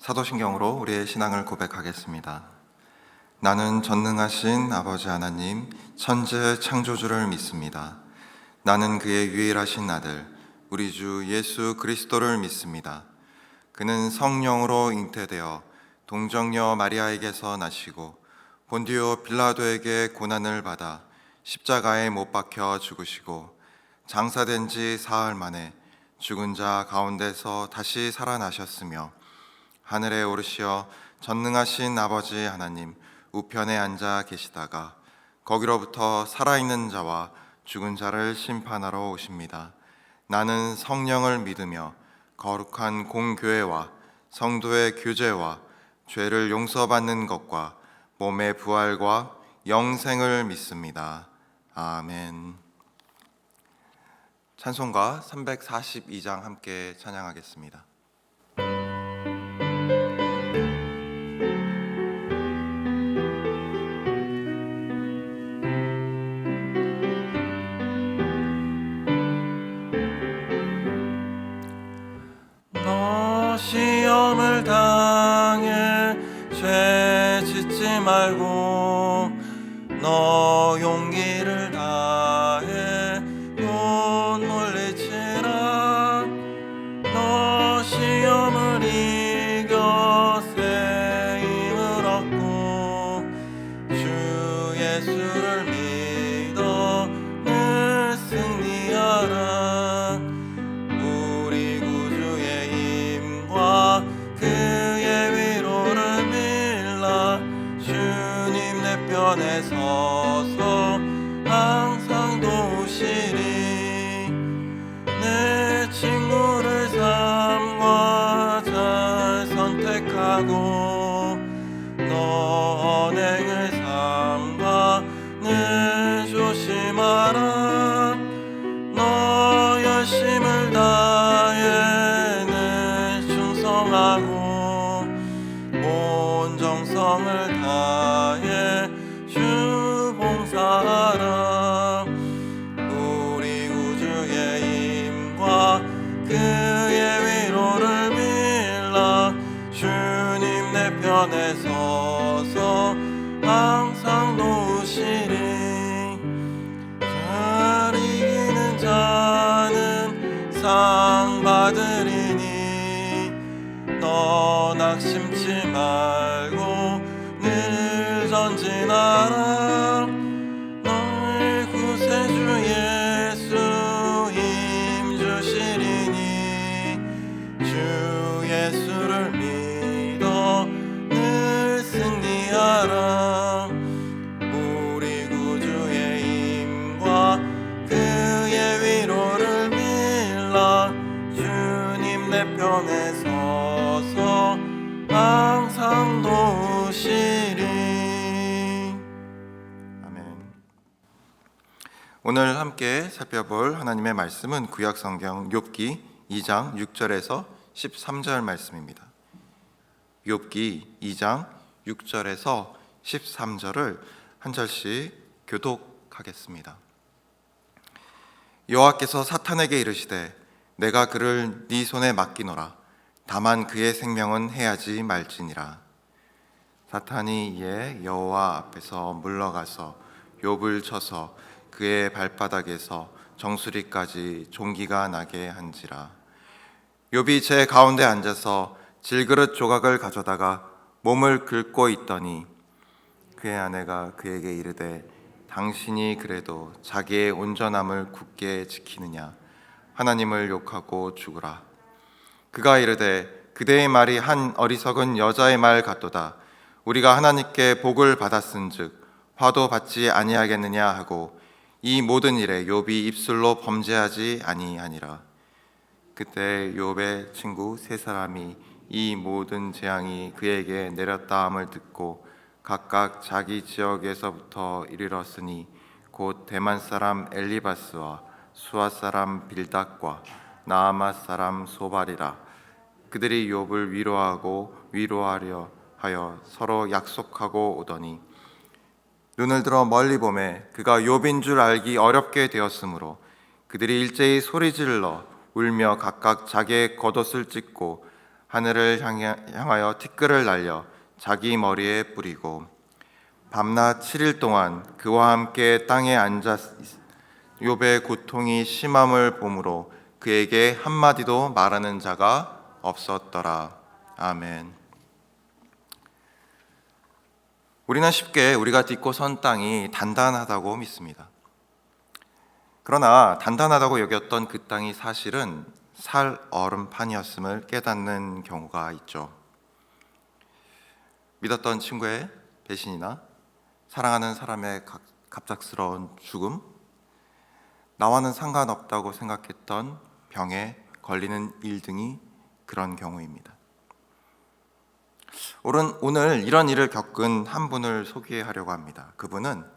사도신경으로 우리의 신앙을 고백하겠습니다. 나는 전능하신 아버지 하나님, 천재 창조주를 믿습니다. 나는 그의 유일하신 아들, 우리 주 예수 그리스도를 믿습니다. 그는 성령으로 잉태되어 동정녀 마리아에게서 나시고 본디오 빌라도에게 고난을 받아 십자가에 못 박혀 죽으시고 장사된 지 사흘 만에 죽은 자 가운데서 다시 살아나셨으며 하늘에 오르시어 전능하신 아버지 하나님 우편에 앉아 계시다가 거기로부터 살아있는 자와 죽은 자를 심판하러 오십니다. 나는 성령을 믿으며 거룩한 공교회와 성도의 교제와 죄를 용서받는 것과 몸의 부활과 영생을 믿습니다. 아멘. 찬송가 342장 함께 찬양하겠습니다. 시험을 당해 죄 짓지 말고 너 용기를 다해 못 물리치라. 너 시험을 이겨 새 힘을 얻고 주 예수를 믿어 늘 승리하라. 그의 위로를 빌라. 주님 내 편에 서서 항상 도우시리. 내 친구를 삼가 잘 선택하고 너 언행을 삼가 늘 조심하라. 너 열심을 다해 온 정성을 다해 주 봉사하라. 우리 구주의 힘과 그의 위로를 빌라. 주님 내 편에 서서 항상 도우시리. 잘 이기는 자는 상 받으리니 너 낙심치 말고 늘 전진하라. 너의 구세주 예수 힘 주시리니 주 예수를 믿어 늘 승리하라. 우리 구주의 힘과 그의 위로를 빌라. 주님 내 편에 서서 항상 도우시리. 아멘. 오늘 함께 살펴볼 하나님의 말씀은 구약성경 욥기 2장 6절에서 13절 말씀입니다. 욥기 2장 6절에서 13절을 한 절씩 교독하겠습니다. 여호와께서 사탄에게 이르시되 내가 그를 네 손에 맡기노라. 다만 그의 생명은 해하지 말지니라. 사탄이 이에 여호와 앞에서 물러가서 욥을 쳐서 그의 발바닥에서 정수리까지 종기가 나게 한지라. 욥이 제 가운데 앉아서 질그릇 조각을 가져다가 몸을 긁고 있더니 그의 아내가 그에게 이르되 당신이 그래도 자기의 온전함을 굳게 지키느냐. 하나님을 욕하고 죽으라. 그가 이르되 그대의 말이 한 어리석은 여자의 말 같도다. 우리가 하나님께 복을 받았은즉 화도 받지 아니하겠느냐 하고 이 모든 일에 욥이 입술로 범죄하지 아니하니라. 그때 욥의 친구 세 사람이 이 모든 재앙이 그에게 내렸다 함을 듣고 각각 자기 지역에서부터 이르렀으니 곧 대만 사람 엘리바스와 수아 사람 빌닷과 나아마 사람 소발이라. 그들이 욥을 위로하고 위로하려 하여 서로 약속하고 오더니 눈을 들어 멀리 보매 그가 욥인 줄 알기 어렵게 되었으므로 그들이 일제히 소리질러 울며 각각 자기의 겉옷을 찢고 하늘을 향하여 티끌을 날려 자기 머리에 뿌리고 밤낮 7일 동안 그와 함께 땅에 앉아 욥의 고통이 심함을 보므로 그에게 한마디도 말하는 자가 없었더라. 아멘. 우리는 쉽게 우리가 딛고 선 땅이 단단하다고 믿습니다. 그러나 단단하다고 여겼던 그 땅이 사실은 살 얼음판이었음을 깨닫는 경우가 있죠. 믿었던 친구의 배신이나 사랑하는 사람의 갑작스러운 죽음, 나와는 상관없다고 생각했던 병에 걸리는 일 등이 그런 경우입니다. 오늘 이런 일을 겪은 한 분을 소개하려고 합니다. 그분은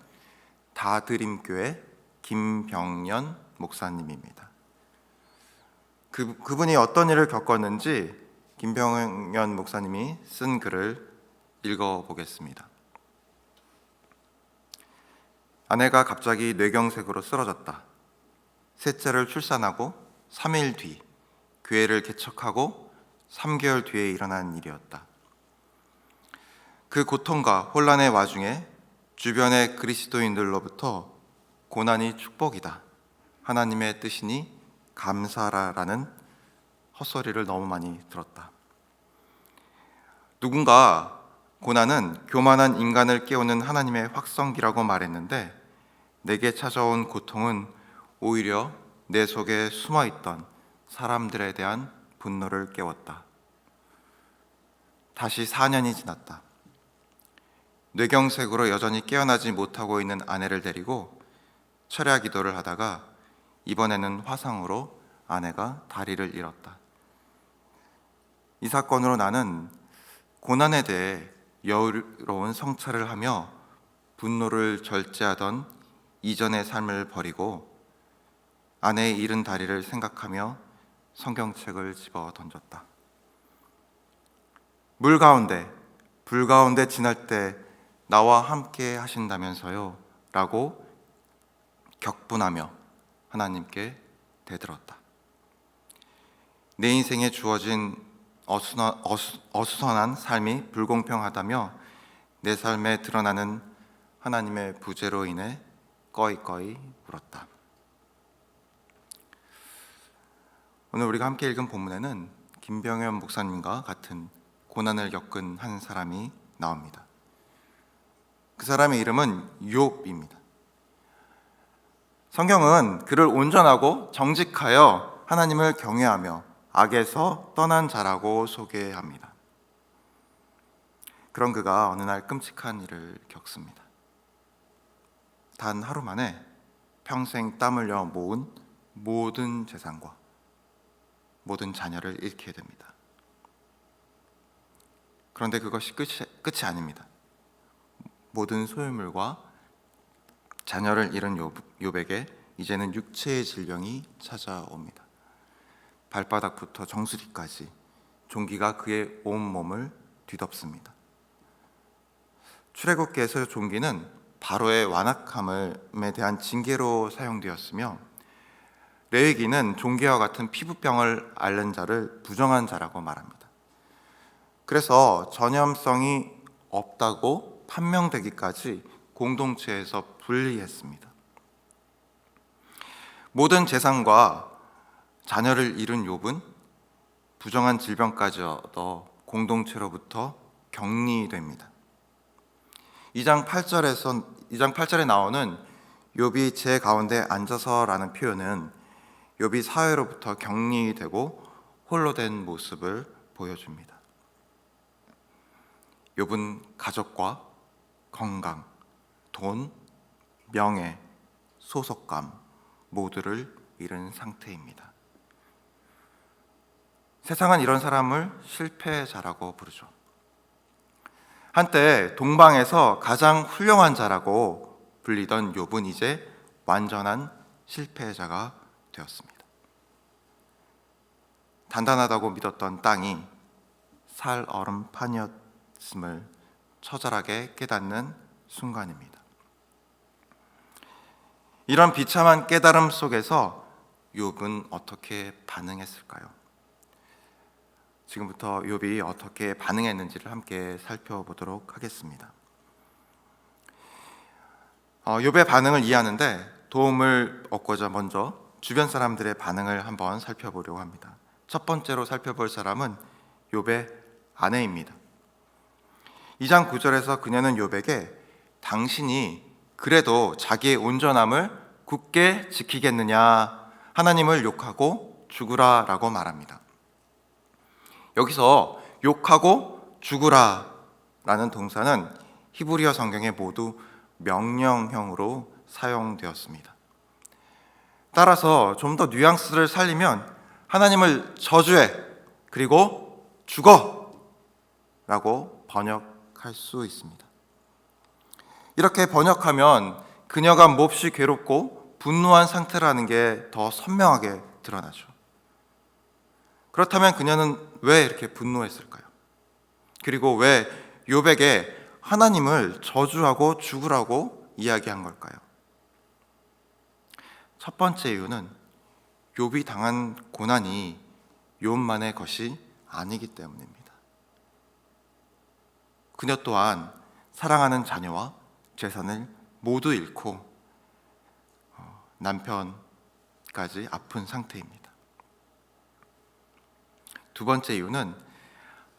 다드림교회 김병연 목사님입니다. 그분이 어떤 일을 겪었는지 김병연 목사님이 쓴 글을 읽어보겠습니다. 아내가 갑자기 뇌경색으로 쓰러졌다. 셋째를 출산하고 3일 뒤 교회를 개척하고 3개월 뒤에 일어난 일이었다. 그 고통과 혼란의 와중에 주변의 그리스도인들로부터 고난이 축복이다, 하나님의 뜻이니 감사하라라는 헛소리를 너무 많이 들었다. 누군가 고난은 교만한 인간을 깨우는 하나님의 확성기라고 말했는데, 내게 찾아온 고통은 오히려 내 속에 숨어있던 사람들에 대한 분노를 깨웠다. 다시 4년이 지났다. 뇌경색으로 여전히 깨어나지 못하고 있는 아내를 데리고 철야 기도를 하다가 이번에는 화상으로 아내가 다리를 잃었다. 이 사건으로 나는 고난에 대해 여유로운 성찰을 하며 분노를 절제하던 이전의 삶을 버리고 아내의 잃은 다리를 생각하며 성경책을 집어 던졌다. 물 가운데, 불 가운데 지날 때 나와 함께 하신다면서요? 라고 격분하며 하나님께 대들었다. 내 인생에 주어진 어수선한 삶이 불공평하다며 내 삶에 드러나는 하나님의 부재로 인해 꺼이꺼이 울었다. 오늘 우리가 함께 읽은 본문에는 김병연 목사님과 같은 고난을 겪은 한 사람이 나옵니다. 그 사람의 이름은 욥입니다. 성경은 그를 온전하고 정직하여 하나님을 경외하며 악에서 떠난 자라고 소개합니다. 그런 그가 어느 날 끔찍한 일을 겪습니다. 단 하루 만에 평생 땀 흘려 모은 모든 재산과 모든 자녀를 잃게 됩니다. 그런데 그것이 끝이 아닙니다. 모든 소유물과 자녀를 잃은 욥에게 이제는 육체의 질병이 찾아옵니다. 발바닥부터 정수리까지 종기가 그의 온몸을 뒤덮습니다. 출애굽기에서 종기는 바로의 완악함에 대한 징계로 사용되었으며, 레위기는 종기와 같은 피부병을 앓는 자를 부정한 자라고 말합니다. 그래서 전염성이 없다고 판명되기까지 공동체에서 분리했습니다. 모든 재산과 자녀를 잃은 욥은 부정한 질병까지 얻어 공동체로부터 격리됩니다. 2장 8절에 나오는 욥이 제 가운데 앉아서라는 표현은 욥이 사회로부터 격리되고 홀로 된 모습을 보여줍니다. 욥은 가족과 건강, 돈, 명예, 소속감 모두를 잃은 상태입니다. 세상은 이런 사람을 실패자라고 부르죠. 한때 동방에서 가장 훌륭한 자라고 불리던 욥은 이제 완전한 실패자가 되었습니다. 단단하다고 믿었던 땅이 살 얼음판이었음을 처절하게 깨닫는 순간입니다. 이런 비참한 깨달음 속에서 욥은 어떻게 반응했을까요? 지금부터 욥이 어떻게 반응했는지를 함께 살펴보도록 하겠습니다. 욥의 반응을 이해하는데 도움을 얻고자 먼저 주변 사람들의 반응을 한번 살펴보려고 합니다. 첫 번째로 살펴볼 사람은 욥의 아내입니다. 2장 9절에서 그녀는 욥에게 당신이 그래도 자기의 온전함을 굳게 지키겠느냐, 하나님을 욕하고 죽으라 라고 말합니다. 여기서 욕하고 죽으라 라는 동사는 히브리어 성경에 모두 명령형으로 사용되었습니다. 따라서 좀 더 뉘앙스를 살리면 하나님을 저주해, 그리고 죽어 라고 번역할 수 있습니다. 이렇게 번역하면 그녀가 몹시 괴롭고 분노한 상태라는 게 더 선명하게 드러나죠. 그렇다면 그녀는 왜 이렇게 분노했을까요? 그리고 왜 욥에게 하나님을 저주하고 죽으라고 이야기한 걸까요? 첫 번째 이유는 욥이 당한 고난이 욥만의 것이 아니기 때문입니다. 그녀 또한 사랑하는 자녀와 재산을 모두 잃고 남편까지 아픈 상태입니다. 두 번째 이유는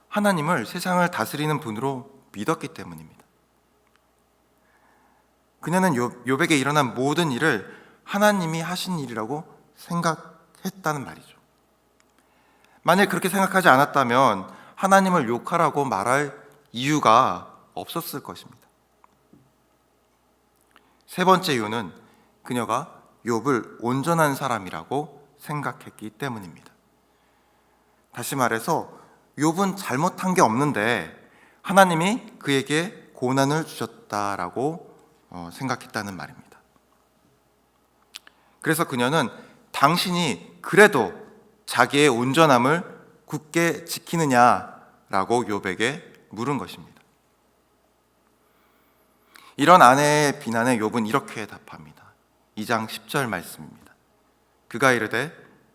하나님을 세상을 다스리는 분으로 믿었기 때문입니다. 그녀는 욥에게 일어난 모든 일을 하나님이 하신 일이라고 생각했다는 말이죠. 만약 그렇게 생각하지 않았다면 하나님을 욕하라고 말할 이유가 없었을 것입니다. 세 번째 이유는 그녀가 욥을 온전한 사람이라고 생각했기 때문입니다. 다시 말해서 욥은 잘못한 게 없는데 하나님이 그에게 고난을 주셨다라고 생각했다는 말입니다. 그래서 그녀는 당신이 그래도 자기의 온전함을 굳게 지키느냐라고 욥에게 물은 것입니다. 이런 아내의 비난에 욥은 이렇게 답합니다. 2장 10절 말씀입니다. 그가 이르되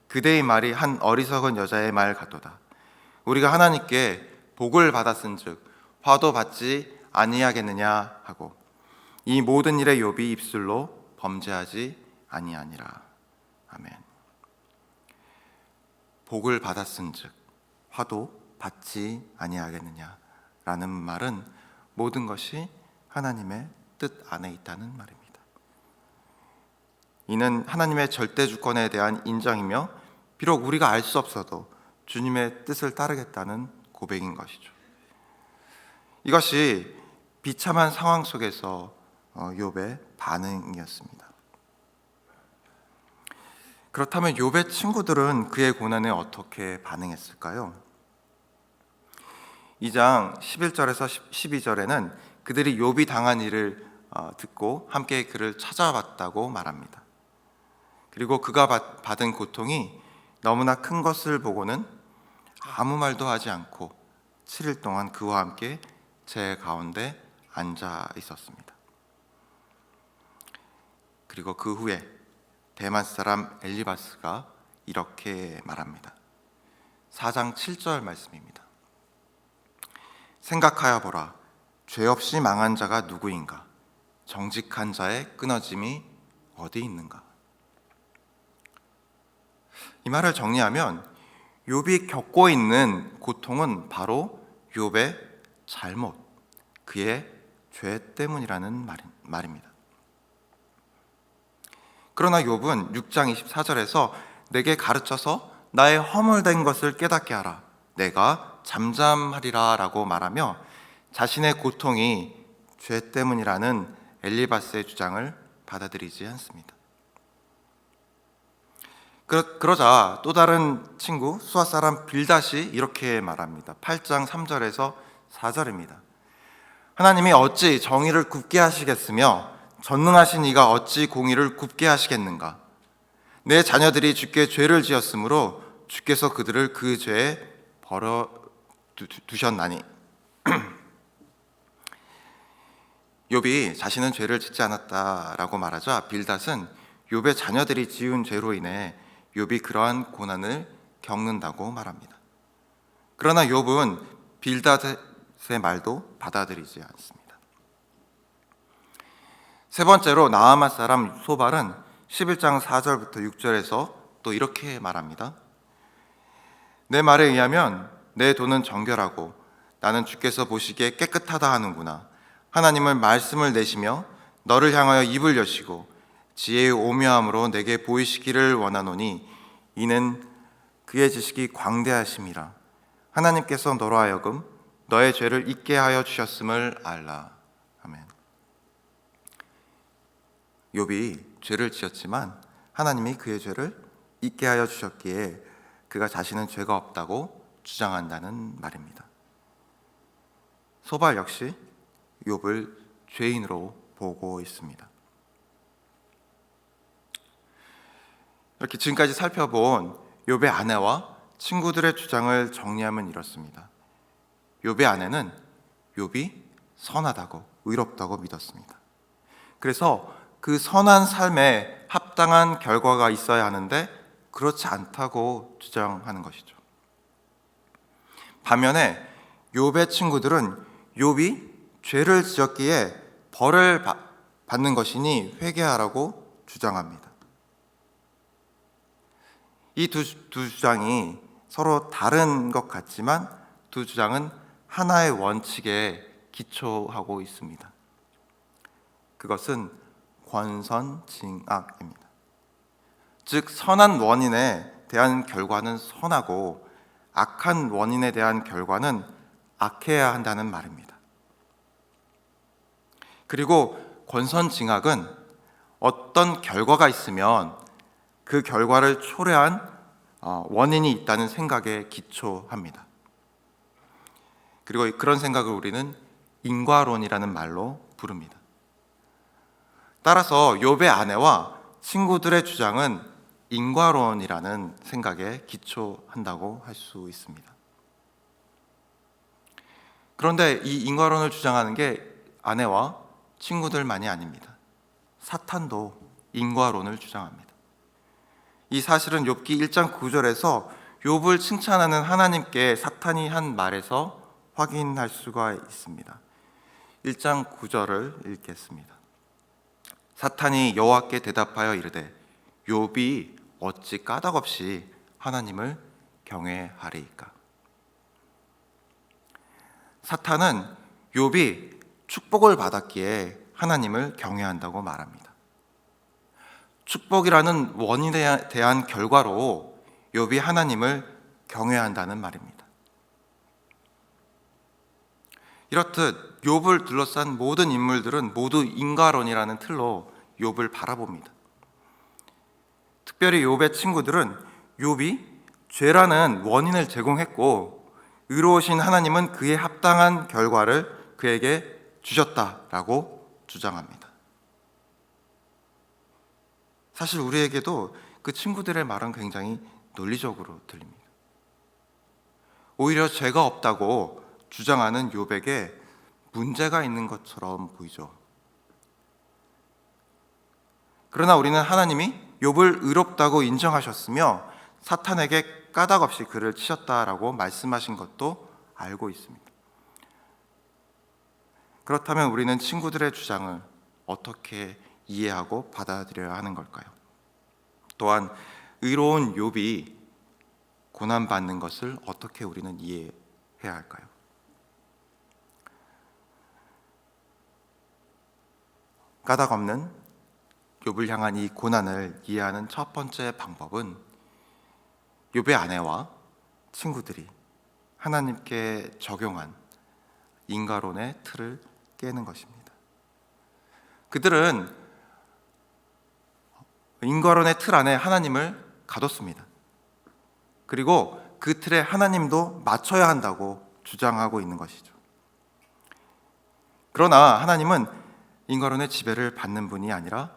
그대의 말이 한 어리석은 여자의 말 같도다. 우리가 하나님께 복을 받았은즉 화도 받지 아니하겠느냐 하고 이 모든 일에 욥이 입술로 범죄하지 아니하니라. 아멘. 복을 받았은즉 화도 받지 아니하겠느냐라는 말은 모든 것이 하나님의 뜻 안에 있다는 말입니다. 이는 하나님의 절대 주권에 대한 인정이며 비록 우리가 알 수 없어도 주님의 뜻을 따르겠다는 고백인 것이죠. 이것이 비참한 상황 속에서 욥의 반응이었습니다. 그렇다면 욥의 친구들은 그의 고난에 어떻게 반응했을까요? 2장 11절에서 12절에는 그들이 욥이 당한 일을 듣고 함께 그를 찾아왔다고 말합니다. 그리고 그가 받은 고통이 너무나 큰 것을 보고는 아무 말도 하지 않고 7일 동안 그와 함께 제 가운데 앉아 있었습니다. 그리고 그 후에 대만 사람 엘리바스가 이렇게 말합니다. 4장 7절 말씀입니다. 생각하여 보라. 죄 없이 망한 자가 누구인가? 정직한 자의 끊어짐이 어디 있는가? 이 말을 정리하면 욥이 겪고 있는 고통은 바로 욥의 잘못, 그의 죄 때문이라는 말입니다. 그러나 욥은 6장 24절에서 내게 가르쳐서 나의 허물된 것을 깨닫게 하라. 내가 잠잠하리라 라고 말하며 자신의 고통이 죄 때문이라는 엘리바스의 주장을 받아들이지 않습니다. 그러자 또 다른 친구 수아 사람 빌닷이 이렇게 말합니다. 8장 3절에서 4절입니다. 하나님이 어찌 정의를 굽게 하시겠으며 전능하신 이가 어찌 공의를 굽게 하시겠는가? 내 자녀들이 주께 죄를 지었으므로 주께서 그들을 그 죄에 벌어 두셨나니. 욥이 자신은 죄를 짓지 않았다라고 말하자 빌닷은 욥의 자녀들이 지은 죄로 인해 욥이 그러한 고난을 겪는다고 말합니다. 그러나 욥은 빌닷의 말도 받아들이지 않습니다. 세 번째로 나아맛 사람 소발은 11장 4절부터 6절에서 또 이렇게 말합니다. 내 말에 의하면 내 돈은 정결하고 나는 주께서 보시기에 깨끗하다 하는구나. 하나님을 말씀을 내시며 너를 향하여 입을 여시고 지혜의 오묘함으로 내게 보이시기를 원하노니 이는 그의 지식이 광대하심이라. 하나님께서 너로 하여금 너의 죄를 잊게 하여 주셨음을 알라. 아멘. 욥이 죄를 지었지만 하나님이 그의 죄를 잊게 하여 주셨기에 그가 자신은 죄가 없다고 주장한다는 말입니다. 소발 역시 욥을 죄인으로 보고 있습니다. 이렇게 지금까지 살펴본 욥의 아내와 친구들의 주장을 정리하면 이렇습니다. 욥의 아내는 욥이 선하다고 의롭다고 믿었습니다. 그래서 그 선한 삶에 합당한 결과가 있어야 하는데 그렇지 않다고 주장하는 것이죠. 반면에 욥의 친구들은 욥이 죄를 지었기에 벌을 받는 것이니 회개하라고 주장합니다. 이 두 주장이 서로 다른 것 같지만 두 주장은 하나의 원칙에 기초하고 있습니다. 그것은 권선징악입니다. 즉 선한 원인에 대한 결과는 선하고 악한 원인에 대한 결과는 악해야 한다는 말입니다. 그리고 권선징악은 어떤 결과가 있으면 그 결과를 초래한 원인이 있다는 생각에 기초합니다. 그리고 그런 생각을 우리는 인과론이라는 말로 부릅니다. 따라서 욥의 아내와 친구들의 주장은 인과론이라는 생각에 기초한다고 할 수 있습니다. 그런데 이 인과론을 주장하는 게 아내와 친구들만이 아닙니다. 사탄도 인과론을 주장합니다. 이 사실은 욥기 1장 9절에서 욥을 칭찬하는 하나님께 사탄이 한 말에서 확인할 수가 있습니다. 1장 9절을 읽겠습니다. 사탄이 여호와께 대답하여 이르되 욥이 어찌 까닭없이 하나님을 경외하리이까. 사탄은 욥이 축복을 받았기에 하나님을 경외한다고 말합니다. 축복이라는 원인에 대한 결과로 욥이 하나님을 경외한다는 말입니다. 이렇듯 욥을 둘러싼 모든 인물들은 모두 인과론이라는 틀로 욥을 바라봅니다. 특별히 욥의 친구들은 욥이 죄라는 원인을 제공했고 의로우신 하나님은 그에 합당한 결과를 그에게 주셨다라고 주장합니다. 사실 우리에게도 그 친구들의 말은 굉장히 논리적으로 들립니다. 오히려 죄가 없다고 주장하는 욥에게 문제가 있는 것처럼 보이죠. 그러나 우리는 하나님이 욥을 의롭다고 인정하셨으며 사탄에게 까닭없이 그를 치셨다라고 말씀하신 것도 알고 있습니다. 그렇다면 우리는 친구들의 주장을 어떻게 이해하고 받아들여야 하는 걸까요? 또한 의로운 욥이 고난받는 것을 어떻게 우리는 이해해야 할까요? 까닭 없는 욥을 향한 이 고난을 이해하는 첫 번째 방법은 욥의 아내와 친구들이 하나님께 적용한 인과론의 틀을 깨는 것입니다. 그들은 인과론의 틀 안에 하나님을 가뒀습니다. 그리고 그 틀에 하나님도 맞춰야 한다고 주장하고 있는 것이죠. 그러나 하나님은 인과론의 지배를 받는 분이 아니라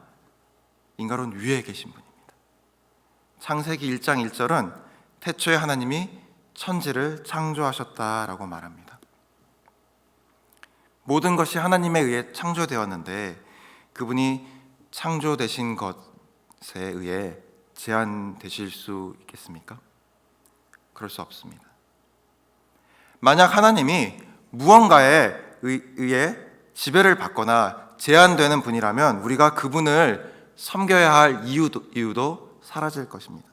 인과론 위에 계신 분입니다. 창세기 1장 1절은 태초에 하나님이 천지를 창조하셨다라고 말합니다. 모든 것이 하나님에 의해 창조되었는데 그분이 창조되신 것에 의해 제한되실 수 있겠습니까? 그럴 수 없습니다. 만약 하나님이 무언가에 의해 지배를 받거나 제한되는 분이라면 우리가 그분을 섬겨야 할 이유도 사라질 것입니다.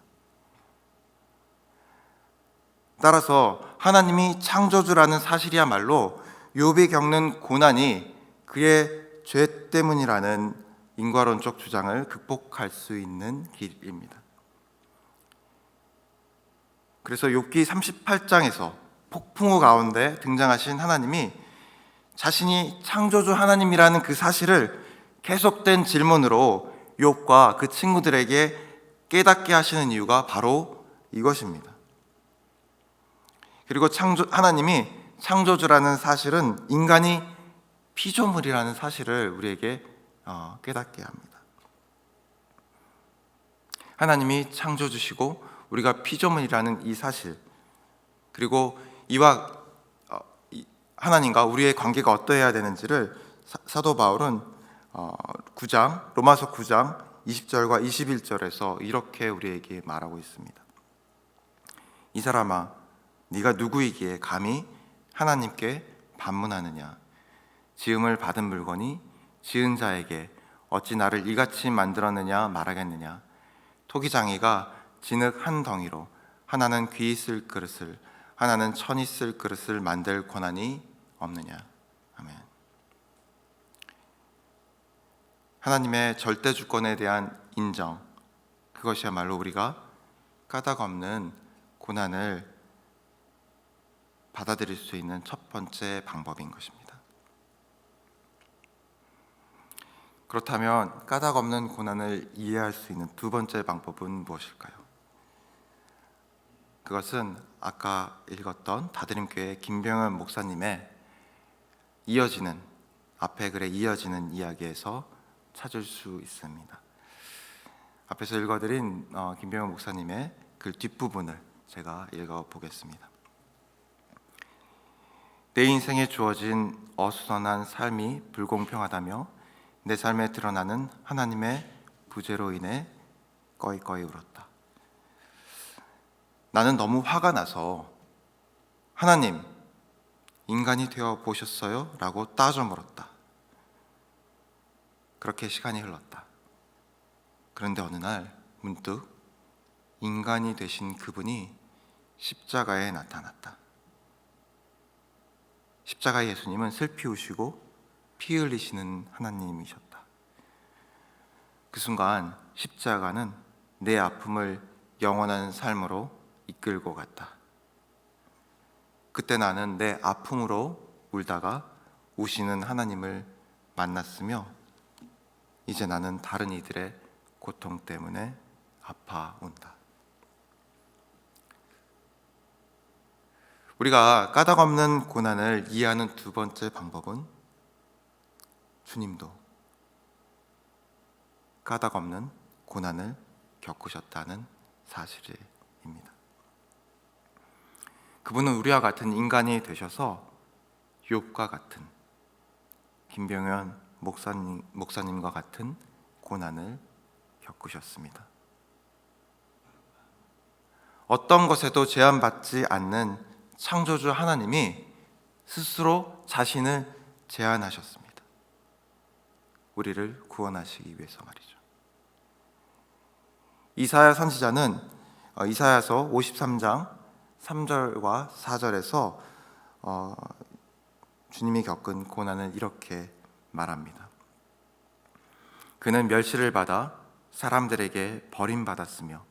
따라서 하나님이 창조주라는 사실이야말로 욥이 겪는 고난이 그의 죄 때문이라는 인과론적 주장을 극복할 수 있는 길입니다. 그래서 욥기 38장에서 폭풍우 가운데 등장하신 하나님이 자신이 창조주 하나님이라는 그 사실을 계속된 질문으로 욥과 그 친구들에게 깨닫게 하시는 이유가 바로 이것입니다. 그리고 하나님이 창조주라는 사실은 인간이 피조물이라는 사실을 우리에게 깨닫게 합니다. 하나님이 창조주시고 우리가 피조물이라는 이 사실, 그리고 이와 하나님과 우리의 관계가 어떠해야 되는지를 사도 바울은 로마서 9장 20절과 21절에서 이렇게 우리에게 말하고 있습니다. 이 사람아, 네가 누구이기에 감히 하나님께 반문하느냐? 지음을 받은 물건이 지은 자에게 어찌 나를 이같이 만들었느냐 말하겠느냐? 토기장이가 진흙 한 덩이로 하나는 귀 있을 그릇을, 하나는 천 있을 그릇을 만들 권한이 없느냐? 아멘. 하나님의 절대 주권에 대한 인정, 그것이야말로 우리가 까닭 없는 고난을 받아들일 수 있는 첫 번째 방법인 것입니다. 그렇다면 까닭 없는 고난을 이해할 수 있는 두 번째 방법은 무엇일까요? 그것은 아까 읽었던 다드림교회 김병현 목사님의 앞의 글에 이어지는 이야기에서 찾을 수 있습니다. 앞에서 읽어드린 김병현 목사님의 글 뒷부분을 제가 읽어보겠습니다. 내 인생에 주어진 어수선한 삶이 불공평하다며 내 삶에 드러나는 하나님의 부재로 인해 꺼이꺼이 울었다. 나는 너무 화가 나서 하나님, 인간이 되어 보셨어요? 라고 따져 물었다. 그렇게 시간이 흘렀다. 그런데 어느 날 문득 인간이 되신 그분이 십자가에 나타났다. 십자가의 예수님은 슬피 우시고 피 흘리시는 하나님이셨다. 그 순간 십자가는 내 아픔을 영원한 삶으로 이끌고 갔다. 그때 나는 내 아픔으로 울다가 우시는 하나님을 만났으며 이제 나는 다른 이들의 고통 때문에 아파온다. 우리가 까닭 없는 고난을 이해하는 두 번째 방법은 주님도 까닭 없는 고난을 겪으셨다는 사실입니다. 그분은 우리와 같은 인간이 되셔서 욥과 같은, 김병현 목사님과 같은 고난을 겪으셨습니다. 어떤 것에도 제한받지 않는 창조주 하나님이 스스로 자신을 제한하셨습니다. 우리를 구원하시기 위해서 말이죠. 이사야 선지자는 이사야서 53장 3절과 4절에서 주님이 겪은 고난을 이렇게 말합니다. 그는 멸시를 받아 사람들에게 버림받았으며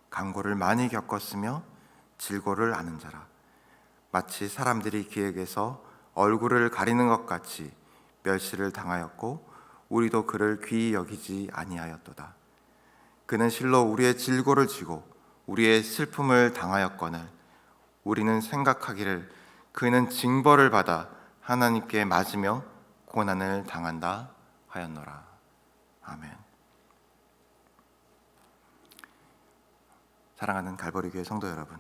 강고를 많이 겪었으며 질고를 아는 자라. 마치 사람들이 그에게서 얼굴을 가리는 것 같이 멸시를 당하였고 우리도 그를 귀히 여기지 아니하였도다. 그는 실로 우리의 질고를 지고 우리의 슬픔을 당하였거늘 우리는 생각하기를 그는 징벌을 받아 하나님께 맞으며 고난을 당한다 하였노라. 아멘. 사랑하는 갈보리 교회 성도 여러분,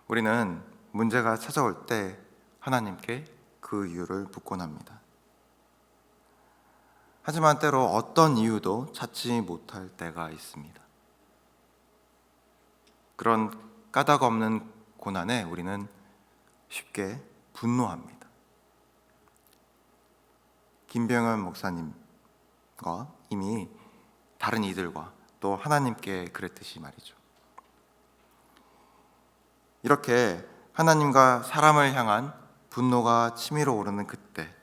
우리는 문제가 찾아올 때 하나님께 그 이유를 묻곤 합니다. 하지만 때로 어떤 이유도 찾지 못할 때가 있습니다. 그런 까닭 없는 고난에 우리는 쉽게 분노합니다. 김병현 목사님과 이미 다른 이들과 또 하나님께 그랬듯이 말이죠. 이렇게 하나님과 사람을 향한 분노가 치밀어 오르는 그때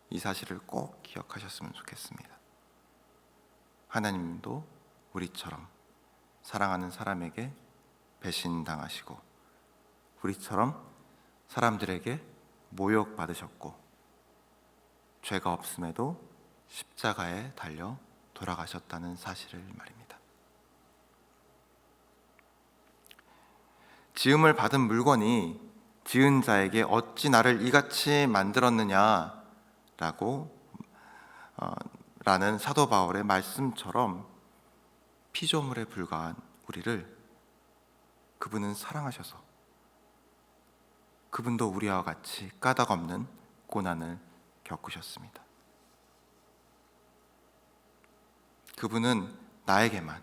이 사실을 꼭 기억하셨으면 좋겠습니다. 하나님도 우리처럼 사랑하는 사람에게 배신당하시고 우리처럼 사람들에게 모욕받으셨고 죄가 없음에도 십자가에 달려 돌아가셨다는 사실을 말입니다. 지음을 받은 물건이 지은 자에게 어찌 나를 이같이 만들었느냐 라는 사도 바울의 말씀처럼 피조물에 불과한 우리를 그분은 사랑하셔서 그분도 우리와 같이 까닭 없는 고난을 겪으셨습니다. 그분은 나에게만,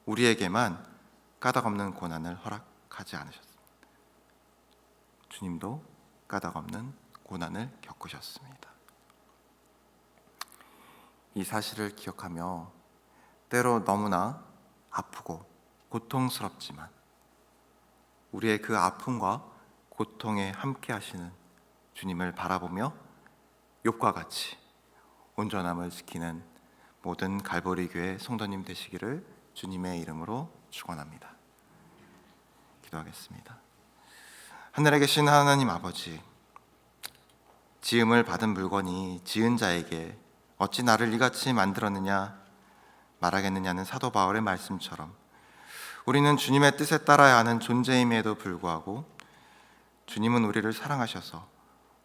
우리에게만 까닭 없는 고난을 허락하지 않으셨습니다. 주님도 까닭 없는 고난을 겪으셨습니다. 이 사실을 기억하며 때로 너무나 아프고 고통스럽지만 우리의 그 아픔과 고통에 함께 하시는 주님을 바라보며 욥과 같이 온전함을 지키는 모든 갈보리 교회 성도님 되시기를 주님의 이름으로 축원합니다. 기도하겠습니다. 하늘에 계신 하나님 아버지, 지음을 받은 물건이 지은 자에게 어찌 나를 이같이 만들었느냐 말하겠느냐는 사도 바울의 말씀처럼 우리는 주님의 뜻에 따라야 하는 존재임에도 불구하고 주님은 우리를 사랑하셔서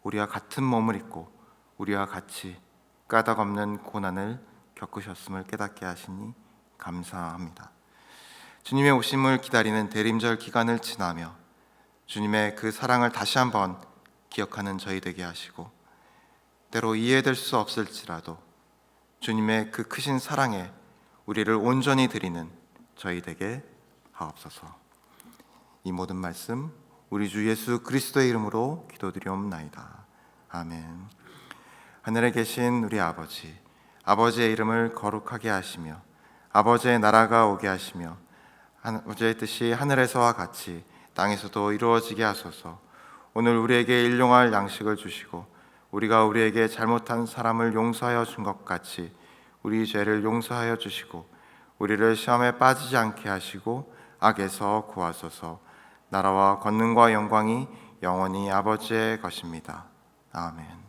우리와 같은 몸을 입고 우리와 같이 까닭 없는 고난을 겪으셨음을 깨닫게 하시니 감사합니다. 주님의 오심을 기다리는 대림절 기간을 지나며 주님의 그 사랑을 다시 한번 기억하는 저희 되게 하시고 때로 이해될 수 없을지라도 주님의 그 크신 사랑에 우리를 온전히 드리는 저희 되게 하옵소서. 이 모든 말씀 우리 주 예수 그리스도의 이름으로 기도드리옵나이다. 아멘. 하늘에 계신 우리 아버지, 아버지의 이름을 거룩하게 하시며 아버지의 나라가 오게 하시며 아버지의 뜻이 하늘에서와 같이 땅에서도 이루어지게 하소서. 오늘 우리에게 일용할 양식을 주시고 우리가 우리에게 잘못한 사람을 용서하여 준 것 같이 우리 죄를 용서하여 주시고 우리를 시험에 빠지지 않게 하시고 악에서 구하소서. 나라와 권능과 영광이 영원히 아버지의 것입니다. 아멘.